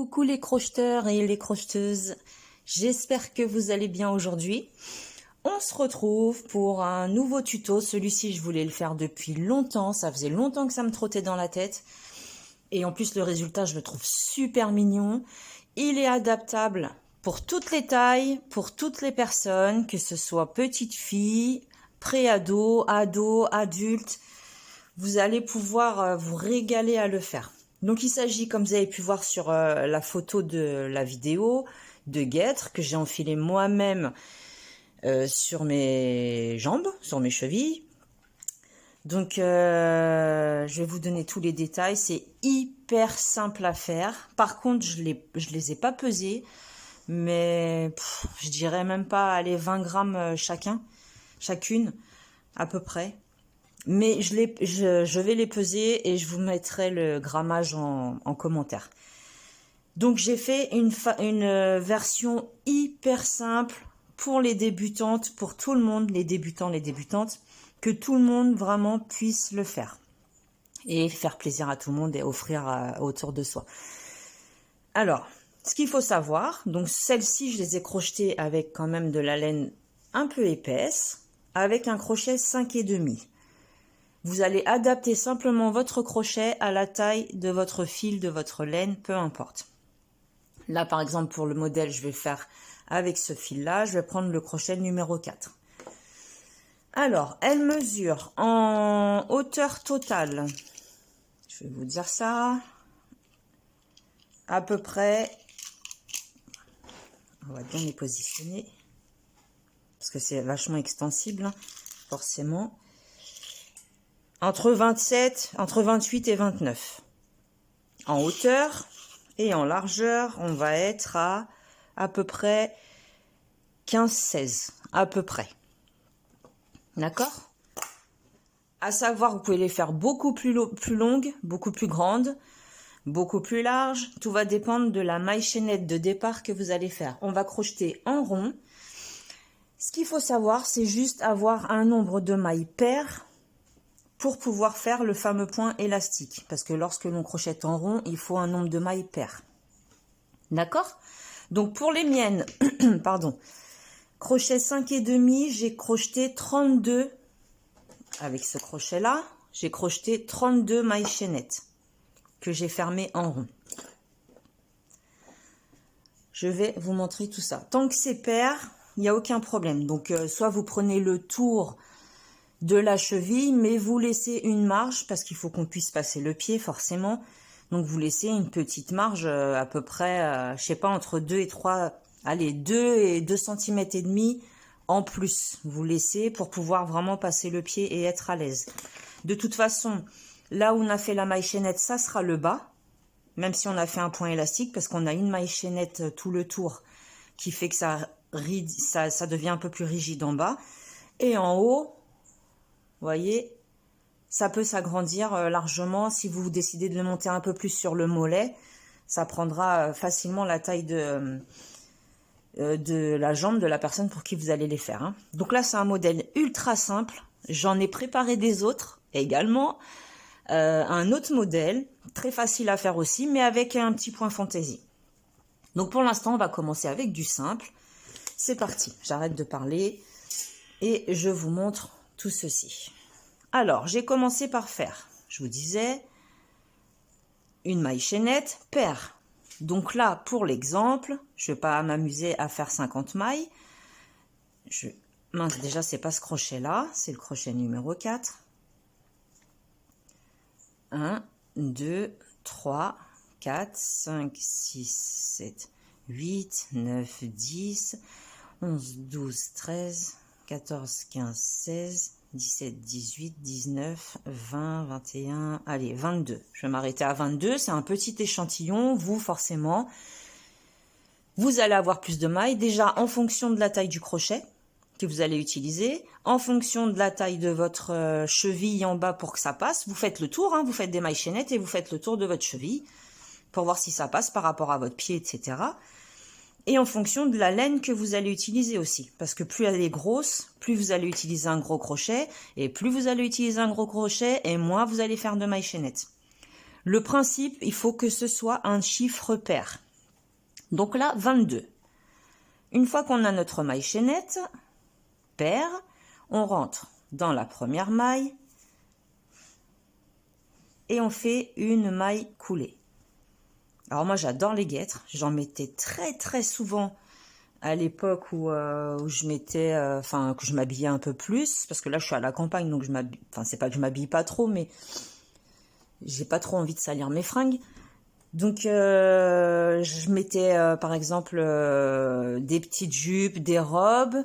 Coucou les crocheteurs et les crocheteuses, j'espère que vous allez bien aujourd'hui. On se retrouve pour un nouveau tuto. Celui-ci, je voulais le faire depuis longtemps, ça faisait longtemps que ça me trottait dans la tête. Et en plus, le résultat, je le trouve super mignon. Il est adaptable pour toutes les tailles, pour toutes les personnes, que ce soit petites filles, pré-ado, ado, adultes. Vous allez pouvoir vous régaler à le faire. Donc il s'agit, comme vous avez pu voir sur la photo de la vidéo, de guêtres que j'ai enfilé moi-même sur mes jambes, sur mes chevilles. Donc je vais vous donner tous les détails, c'est hyper simple à faire. Par contre, je les ai pas pesés, mais je dirais même pas, allez, 20 grammes chacune, à peu près. Mais je vais les peser et je vous mettrai le grammage en commentaire. Donc j'ai fait une version hyper simple pour les débutantes, pour tout le monde, les débutants, les débutantes, que tout le monde vraiment puisse le faire. Et faire plaisir à tout le monde et offrir autour de soi. Alors, ce qu'il faut savoir, donc celles-ci je les ai crochetées avec quand même de la laine un peu épaisse, avec un crochet 5,5. Vous allez adapter simplement votre crochet à la taille de votre fil, de votre laine, peu importe. Là, par exemple, pour le modèle, je vais faire avec ce fil-là. Je vais prendre le crochet numéro 4. Alors, elle mesure en hauteur totale, je vais vous dire ça, à peu près, on va bien les positionner, parce que c'est vachement extensible, hein, forcément. Entre 28 et 29. En hauteur et en largeur, on va être à peu près 15-16, à peu près. D'accord? À savoir, vous pouvez les faire beaucoup plus longues, beaucoup plus grandes, beaucoup plus larges. Tout va dépendre de la maille chaînette de départ que vous allez faire. On va crocheter en rond. Ce qu'il faut savoir, c'est juste avoir un nombre de mailles paires pour pouvoir faire le fameux point élastique. Parce que lorsque l'on crochette en rond, il faut un nombre de mailles paires. D'accord? Donc pour les miennes, pardon, crochet 5,5, j'ai crocheté 32, avec ce crochet-là, j'ai crocheté 32 mailles chaînettes que j'ai fermées en rond. Je vais vous montrer tout ça. Tant que c'est pair, il n'y a aucun problème. Donc soit vous prenez le tour de la cheville, mais vous laissez une marge parce qu'il faut qu'on puisse passer le pied forcément. Donc vous laissez une petite marge à peu près, je sais pas, entre 2 et 3, allez, 2 et 2 cm et demi en plus. Vous laissez pour pouvoir vraiment passer le pied et être à l'aise. De toute façon, là où on a fait la maille chaînette, ça sera le bas, même si on a fait un point élastique, parce qu'on a une maille chaînette tout le tour qui fait que ça devient un peu plus rigide en bas. Et en haut, vous voyez, ça peut s'agrandir largement. Si vous décidez de le monter un peu plus sur le mollet, ça prendra facilement la taille de la jambe de la personne pour qui vous allez les faire. Hein. Donc là, c'est un modèle ultra simple. J'en ai préparé des autres également. Un autre modèle, très facile à faire aussi, mais avec un petit point fantaisie. Donc pour l'instant, on va commencer avec du simple. C'est parti, j'arrête de parler et je vous montre tout ceci. Alors, j'ai commencé par faire, je vous disais, une maille chaînette paire. Donc là, pour l'exemple, je ne vais pas m'amuser à faire 50 mailles. Mince, déjà, c'est pas ce crochet-là, c'est le crochet numéro 4. 1, 2, 3, 4, 5, 6, 7, 8, 9, 10, 11, 12, 13, 14, 15, 16, 17, 18, 19, 20, 21, allez, 22. Je vais m'arrêter à 22, c'est un petit échantillon. Vous, forcément, vous allez avoir plus de mailles. Déjà, en fonction de la taille du crochet que vous allez utiliser, en fonction de la taille de votre cheville en bas pour que ça passe, vous faites le tour, hein, vous faites des mailles chaînettes et vous faites le tour de votre cheville pour voir si ça passe par rapport à votre pied, etc. Et en fonction de la laine que vous allez utiliser aussi. Parce que plus elle est grosse, plus vous allez utiliser un gros crochet. Et plus vous allez utiliser un gros crochet, et moins vous allez faire de mailles chaînettes. Le principe, il faut que ce soit un chiffre pair. Donc là, 22. Une fois qu'on a notre maille chaînette, paire, on rentre dans la première maille et on fait une maille coulée. Alors moi j'adore les guêtres, j'en mettais très souvent à l'époque où je mettais, que je m'habillais un peu plus, parce que là je suis à la campagne donc je m'habille, c'est pas que je m'habille pas trop, mais j'ai pas trop envie de salir mes fringues. Donc je mettais par exemple des petites jupes, des robes,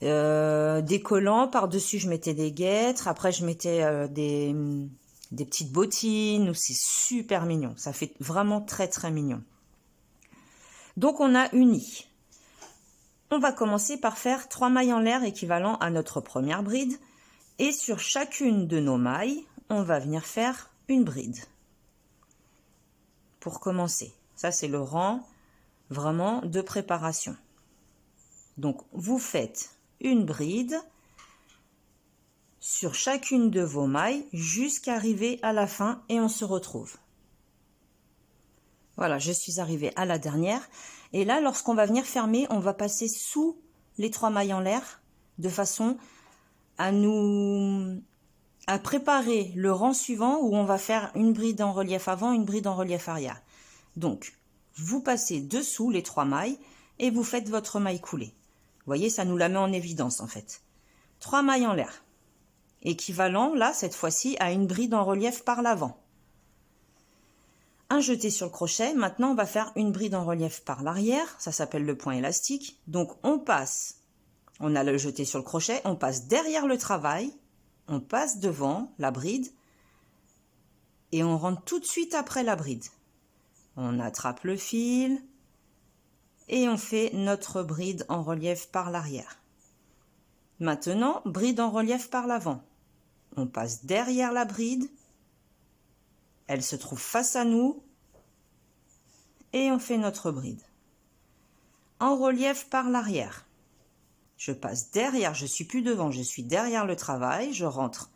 des collants, par-dessus je mettais des guêtres, après je mettais des petites bottines, c'est super mignon, ça fait vraiment très mignon. Donc on a uni. On va commencer par faire 3 mailles en l'air équivalent à notre première bride, et sur chacune de nos mailles, on va venir faire une bride. Pour commencer, ça c'est le rang vraiment de préparation. Donc vous faites une bride sur chacune de vos mailles jusqu'à arriver à la fin et on se retrouve. Voilà, je suis arrivée à la dernière et là lorsqu'on va venir fermer, on va passer sous les 3 mailles en l'air de façon à préparer le rang suivant où on va faire une bride en relief avant, une bride en relief arrière. Donc, vous passez dessous les 3 mailles et vous faites votre maille coulée. Vous voyez, ça nous la met en évidence en fait. 3 mailles en l'air, équivalent là cette fois-ci à une bride en relief par l'avant. Un jeté sur le crochet, maintenant on va faire une bride en relief par l'arrière, ça s'appelle le point élastique. Donc on passe, on a le jeté sur le crochet, on passe derrière le travail, on passe devant la bride et on rentre tout de suite après la bride. On attrape le fil et on fait notre bride en relief par l'arrière. Maintenant, bride en relief par l'avant. On passe derrière la bride, elle se trouve face à nous et on fait notre bride. En relief par l'arrière. Je passe derrière, je suis plus devant, je suis derrière le travail, je rentre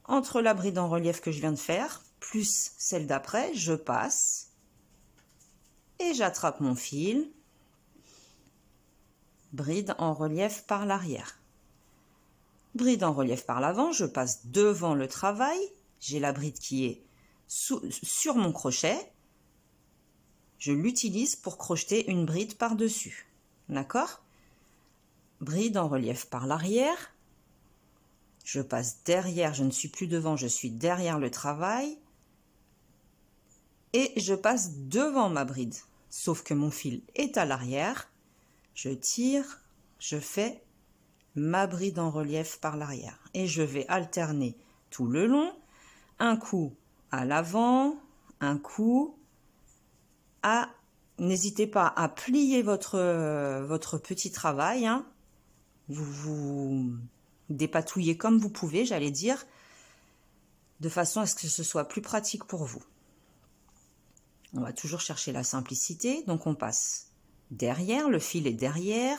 entre la bride en relief que je viens de faire, plus celle d'après, je passe et j'attrape mon fil, bride en relief par l'arrière. Bride en relief par l'avant, je passe devant le travail, j'ai la bride qui est sur mon crochet, je l'utilise pour crocheter une bride par-dessus, d'accord? Bride en relief par l'arrière, je passe derrière, je ne suis plus devant, je suis derrière le travail, et je passe devant ma bride, sauf que mon fil est à l'arrière, je tire, je fais ma bride en relief par l'arrière, et je vais alterner tout le long, un coup à l'avant, un coup à... N'hésitez pas à plier votre petit travail, hein. Vous dépatouillez comme vous pouvez, j'allais dire, de façon à ce que ce soit plus pratique pour vous. On va toujours chercher la simplicité, donc on passe derrière, le fil est derrière,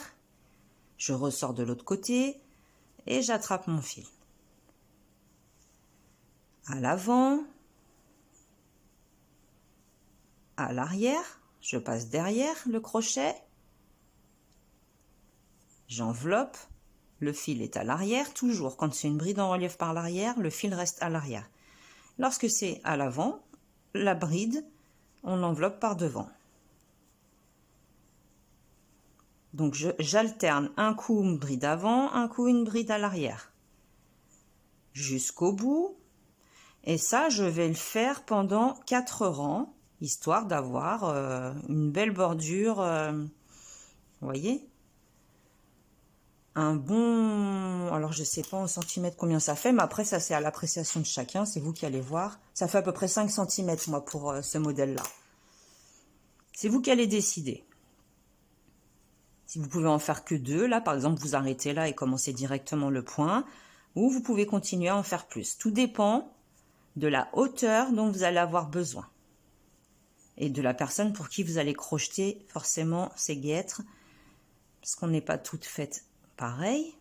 je ressors de l'autre côté et j'attrape mon fil. À l'avant, à l'arrière, je passe derrière le crochet, j'enveloppe, le fil est à l'arrière, toujours quand c'est une bride en relief par l'arrière, le fil reste à l'arrière. Lorsque c'est à l'avant, la bride, on l'enveloppe par devant. Donc j'alterne un coup une bride avant, un coup une bride à l'arrière, jusqu'au bout. Et ça, je vais le faire pendant 4 rangs, histoire d'avoir une belle bordure, vous voyez, un bon, alors je sais pas en centimètres combien ça fait, mais après ça c'est à l'appréciation de chacun, c'est vous qui allez voir. Ça fait à peu près 5 cm moi pour ce modèle-là. C'est vous qui allez décider. Si vous pouvez en faire que 2, là par exemple vous arrêtez là et commencez directement le point, ou vous pouvez continuer à en faire plus. Tout dépend de la hauteur dont vous allez avoir besoin et de la personne pour qui vous allez crocheter forcément ces guêtres, parce qu'on n'est pas toutes faites pareil,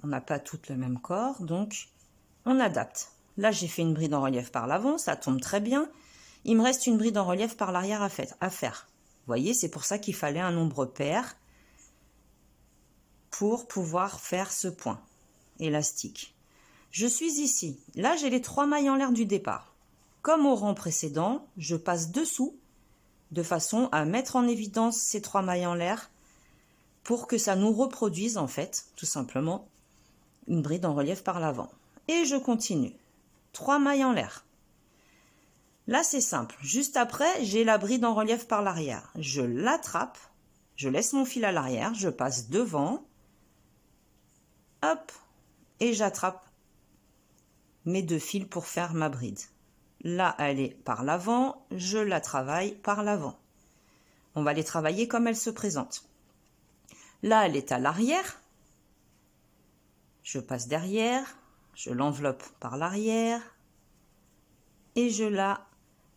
on n'a pas toutes le même corps, donc on adapte. Là j'ai fait une bride en relief par l'avant, ça tombe très bien. il me reste une bride en relief par l'arrière à faire. Vous voyez, c'est pour ça qu'il fallait un nombre pair pour pouvoir faire ce point élastique. Je suis ici. Là, j'ai les 3 mailles en l'air du départ. Comme au rang précédent, je passe dessous de façon à mettre en évidence ces 3 mailles en l'air pour que ça nous reproduise en fait, tout simplement, une bride en relief par l'avant. Et je continue. 3 mailles en l'air. Là, c'est simple. Juste après, j'ai la bride en relief par l'arrière. Je l'attrape, je laisse mon fil à l'arrière, je passe devant, hop, et j'attrape mes 2 fils pour faire ma bride. Là, elle est par l'avant, je la travaille par l'avant. On va les travailler comme elle se présente. Là, elle est à l'arrière. Je passe derrière, je l'enveloppe par l'arrière et je la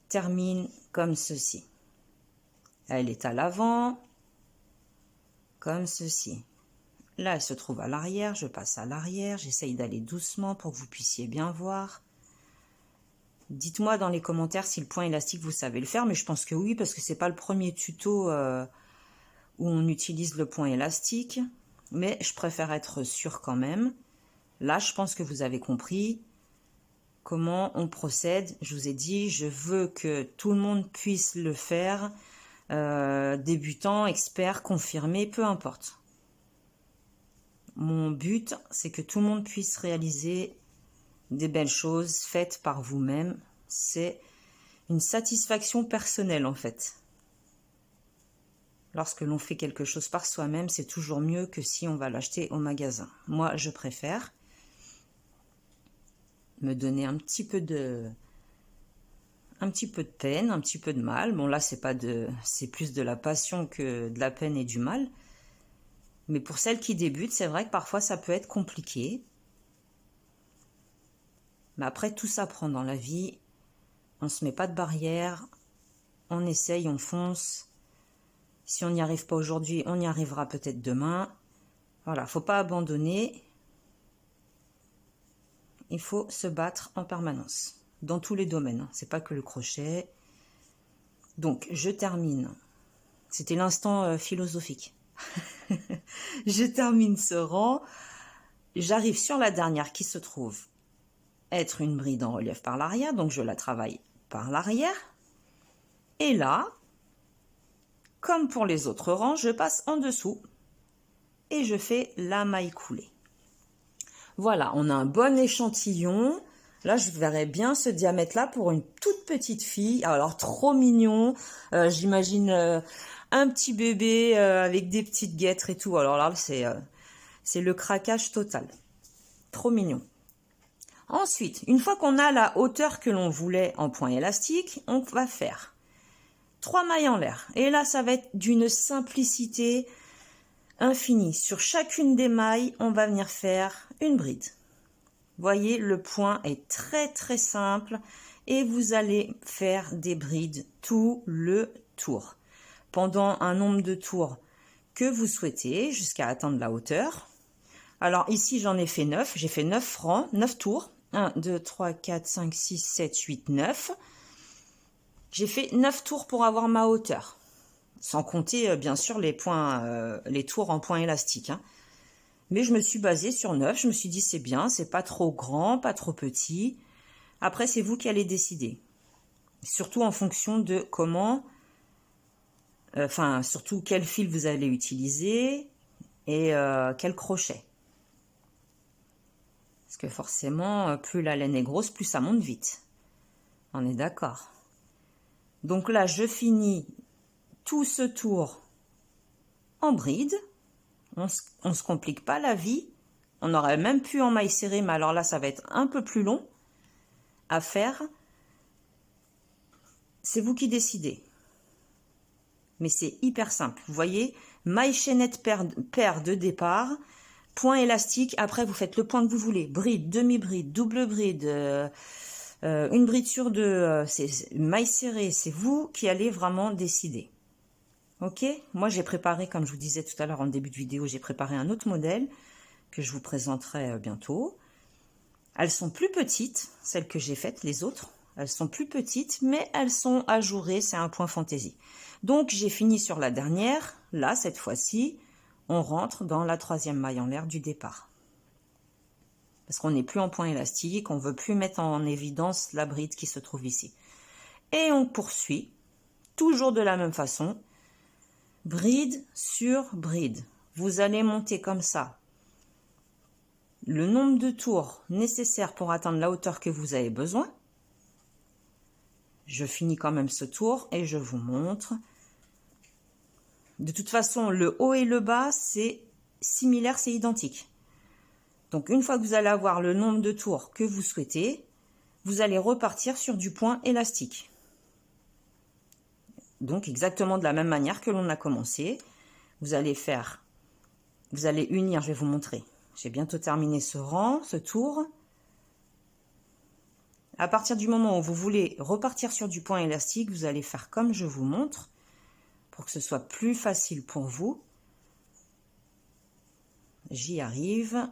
termine comme ceci. Elle est à l'avant, comme ceci. Là, elle se trouve à l'arrière, je passe à l'arrière, j'essaye d'aller doucement pour que vous puissiez bien voir. Dites-moi dans les commentaires si le point élastique vous savez le faire, mais je pense que oui, parce que c'est pas le premier tuto où on utilise le point élastique, mais je préfère être sûre quand même. Là, je pense que vous avez compris comment on procède. Je vous ai dit, je veux que tout le monde puisse le faire, débutant, expert, confirmé, peu importe. Mon but, c'est que tout le monde puisse réaliser des belles choses faites par vous-même. C'est une satisfaction personnelle en fait. Lorsque l'on fait quelque chose par soi-même, c'est toujours mieux que si on va l'acheter au magasin. Moi, je préfère me donner un petit peu de peine, un petit peu de mal. Bon là, c'est plus de la passion que de la peine et du mal. Mais pour celles qui débutent, c'est vrai que parfois ça peut être compliqué. Mais après, tout s'apprend dans la vie. On ne se met pas de barrière. On essaye, on fonce. Si on n'y arrive pas aujourd'hui, on y arrivera peut-être demain. Voilà, faut pas abandonner. Il faut se battre en permanence. Dans tous les domaines. C'est pas que le crochet. Donc, je termine. C'était l'instant philosophique. Je termine ce rang, j'arrive sur la dernière qui se trouve être une bride en relief par l'arrière, donc je la travaille par l'arrière. Et là, comme pour les autres rangs, je passe en dessous et je fais la maille coulée. Voilà, on a un bon échantillon. Là, je verrais bien ce diamètre-là pour une toute petite fille. Alors, trop mignon. J'imagine un petit bébé avec des petites guêtres et tout. Alors là, c'est le craquage total. Trop mignon. Ensuite, une fois qu'on a la hauteur que l'on voulait en point élastique, on va faire 3 mailles en l'air. Et là, ça va être d'une simplicité infinie. Sur chacune des mailles, on va venir faire une bride. Voyez, le point est très très simple et vous allez faire des brides tout le tour. Pendant un nombre de tours que vous souhaitez jusqu'à atteindre la hauteur. Alors ici, j'en ai fait 9. J'ai fait 9 rangs, 9 tours. 1, 2, 3, 4, 5, 6, 7, 8, 9. J'ai fait 9 tours pour avoir ma hauteur. Sans compter, bien sûr, les tours en point élastique. Hein. Mais je me suis basée sur 9. Je me suis dit, c'est bien, c'est pas trop grand, pas trop petit. Après, c'est vous qui allez décider. Surtout en fonction de comment... surtout quel fil vous allez utiliser et quel crochet. Parce que forcément, plus la laine est grosse, plus ça monte vite. On est d'accord. Donc là, je finis tout ce tour en bride. On se complique pas la vie. On aurait même pu en maille serrée, mais alors là, ça va être un peu plus long à faire. C'est vous qui décidez. Mais c'est hyper simple. Vous voyez, maille chaînette paire de départ, point élastique. Après, vous faites le point que vous voulez. Bride, demi-bride, double bride, une bride sur deux, maille serrée. C'est vous qui allez vraiment décider. Ok? Moi, j'ai préparé, comme je vous disais tout à l'heure en début de vidéo, j'ai préparé un autre modèle que je vous présenterai bientôt. Elles sont plus petites, celles que j'ai faites, les autres. Elles sont plus petites, mais elles sont ajourées, c'est un point fantaisie. Donc j'ai fini sur la dernière. Là, cette fois-ci, on rentre dans la 3e maille en l'air du départ. Parce qu'on n'est plus en point élastique, on ne veut plus mettre en évidence la bride qui se trouve ici. Et on poursuit, toujours de la même façon, bride sur bride. Vous allez monter comme ça le nombre de tours nécessaires pour atteindre la hauteur que vous avez besoin. Je finis quand même ce tour et je vous montre. De toute façon, le haut et le bas, c'est similaire, c'est identique. Donc, une fois que vous allez avoir le nombre de tours que vous souhaitez, vous allez repartir sur du point élastique. Donc, exactement de la même manière que l'on a commencé. Vous allez unir, je vais vous montrer. J'ai bientôt terminé ce rang, ce tour. À partir du moment où vous voulez repartir sur du point élastique, vous allez faire comme je vous montre pour que ce soit plus facile pour vous. J'y arrive.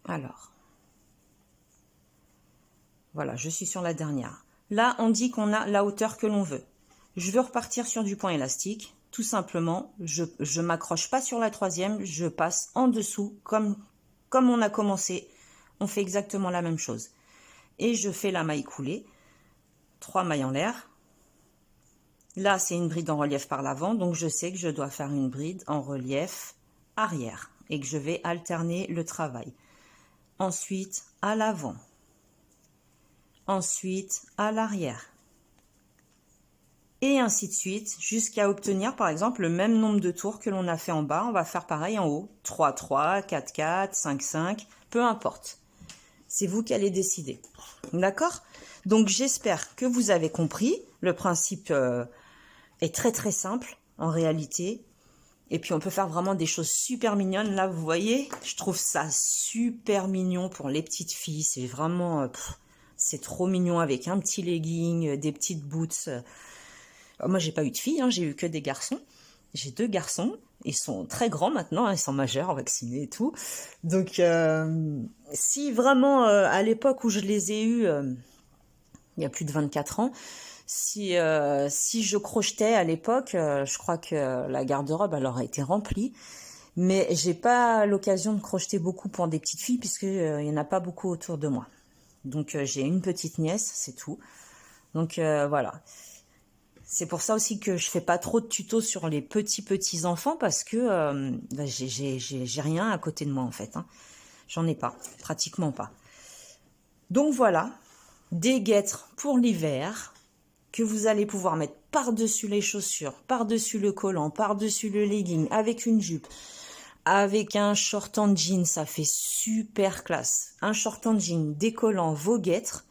Alors, voilà, je suis sur la dernière. Là, on dit qu'on a la hauteur que l'on veut. Je veux repartir sur du point élastique. Tout simplement, je ne m'accroche pas sur la 3e, je passe en dessous comme on a commencé. On fait exactement la même chose. Et je fais la maille coulée. 3 mailles en l'air. Là, c'est une bride en relief par l'avant, donc je sais que je dois faire une bride en relief arrière et que je vais alterner le travail. Ensuite, à l'avant. Ensuite, à l'arrière. Et ainsi de suite, jusqu'à obtenir, par exemple, le même nombre de tours que l'on a fait en bas. On va faire pareil en haut. 3, 3, 4, 4, 5, 5, peu importe. C'est vous qui allez décider. D'accord? Donc, j'espère que vous avez compris. Le principe est très, très simple, en réalité. Et puis, on peut faire vraiment des choses super mignonnes. Là, vous voyez, je trouve ça super mignon pour les petites filles. C'est vraiment... c'est trop mignon avec un petit legging, des petites boots. Moi, j'ai pas eu de filles, hein, j'ai eu que des garçons. J'ai 2 garçons. Ils sont très grands maintenant, hein, ils sont majeurs, vaccinés et tout. Donc, si vraiment, à l'époque où je les ai eus, il y a plus de 24 ans, si je crochetais à l'époque, je crois que la garde-robe elle aurait été remplie. Mais j'ai pas l'occasion de crocheter beaucoup pour des petites filles, puisque il y en a pas beaucoup autour de moi. Donc, j'ai une petite nièce, c'est tout. Donc, voilà. C'est pour ça aussi que je fais pas trop de tutos sur les petits enfants, parce que j'ai rien à côté de moi en fait. Hein. J'en ai pas, pratiquement pas. Donc voilà, des guêtres pour l'hiver que vous allez pouvoir mettre par-dessus les chaussures, par-dessus le collant, par-dessus le legging, avec une jupe, avec un short en jean, ça fait super classe. Un short en jean décollant vos guêtres,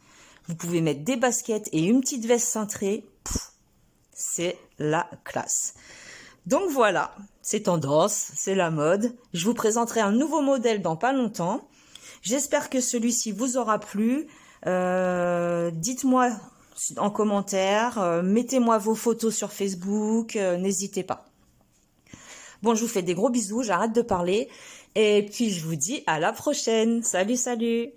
vous pouvez mettre des baskets et une petite veste cintrée. C'est la classe. Donc voilà, c'est tendance, c'est la mode. Je vous présenterai un nouveau modèle dans pas longtemps. J'espère que celui-ci vous aura plu. Dites-moi en commentaire, mettez-moi vos photos sur Facebook, n'hésitez pas. Bon, je vous fais des gros bisous, j'arrête de parler. Et puis je vous dis à la prochaine. Salut, salut!